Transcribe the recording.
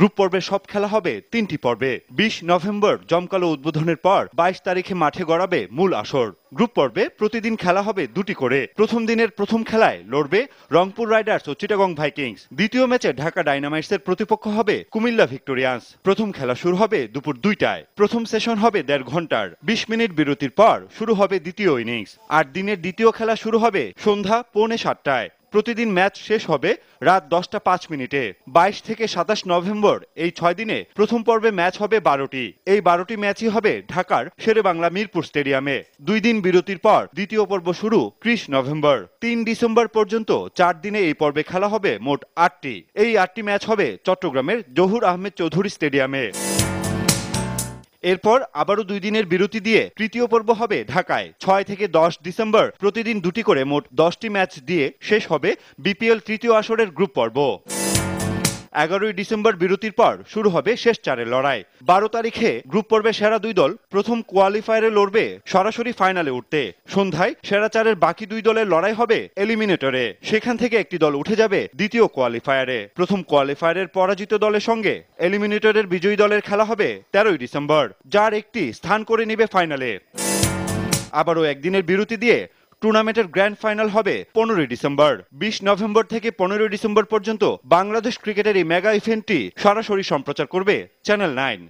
Group পর্বের সব খেলা হবে 3টি পর্বে। 20 নভেম্বর জমকালো উদ্বোধনের পর 22 তারিখে মাঠে গড়াবে মূল আসর। গ্রুপ পর্বে প্রতিদিন খেলা হবে 2টি করে। প্রথম দিনের প্রথম খেলায় লড়বে রংপুর রাইডার্স ও চিটাগং ভাইকিংস। দ্বিতীয় ম্যাচে ঢাকা ডায়নামাইটসের প্রতিপক্ষ হবে কুমিল্লা ভিক্টোরিয়ান্স। প্রথম খেলা শুরু হবে দুপুর 2টায়। প্রথম সেশন হবে 1.5 ঘন্টার। 20 মিনিট বিরতির পর শুরু হবে দ্বিতীয় ইনিংস। আর দিনের দ্বিতীয় খেলা শুরু হবে সন্ধ্যা 6:45টায়। প্রতিদিন ম্যাচ শেষ হবে রাত 10:05 22 থেকে 27 নভেম্বর এই 6 দিনে প্রথম পর্বে ম্যাচ হবে 12টি। এই 12টি ম্যাচই হবে ঢাকার শেরেবাংলা মিরপুর স্টেডিয়ামে। 2 দিন বিরতির পর দ্বিতীয় পর্ব শুরু 30 নভেম্বর। 3 ডিসেম্বর পর্যন্ত 4 দিনে এই পর্বে খেলা হবে মোট 8টি। এই 8টি ম্যাচ হবে চট্টগ্রামের জহুর আহমেদ চৌধুরী স্টেডিয়ামে। এরপর আবারও 2 দিনের বিরতি দিয়ে তৃতীয় পর্ব হবে ঢাকায় 6 থেকে 10 ডিসেম্বর। প্রতিদিন 2টি করে মোট 10টি ম্যাচ দিয়ে শেষ হবে বিপিএল তৃতীয় আসরের গ্রুপ পর্ব। 11 ডিসেম্বর বিরতির পর শুরু হবে শেষ 4-এর লড়াই। 12 তারিখে গ্রুপ পর্বে সেরা 2 দল প্রথম কোয়ালিফায়ারে লড়বে সরাসরি ফাইনালে উঠতে। সন্ধ্যায় সেরা 4-এর বাকি 2 দলের লড়াই হবে এলিমিনেটরে। সেখান থেকে একটি দল উঠে যাবে দ্বিতীয় কোয়ালিফায়ারে। প্রথম কোয়ালিফায়ারের পরাজিত দলের সঙ্গে এলিমিনেটরের বিজয়ী দলের খেলা হবে 13 ডিসেম্বর, যার একটি স্থান করে নেবে ফাইনালে। আবারও একদিনের বিরতি দিয়ে টুর্নামেন্টের গ্র্যান্ড ফাইনাল হবে 15 ডিসেম্বর। 20 নভেম্বর থেকে 15 ডিসেম্বর পর্যন্ত বাংলাদেশ ক্রিকেটের এই মেগা ইভেন্টটি সরাসরি সম্প্রচার করবে চ্যানেল 9।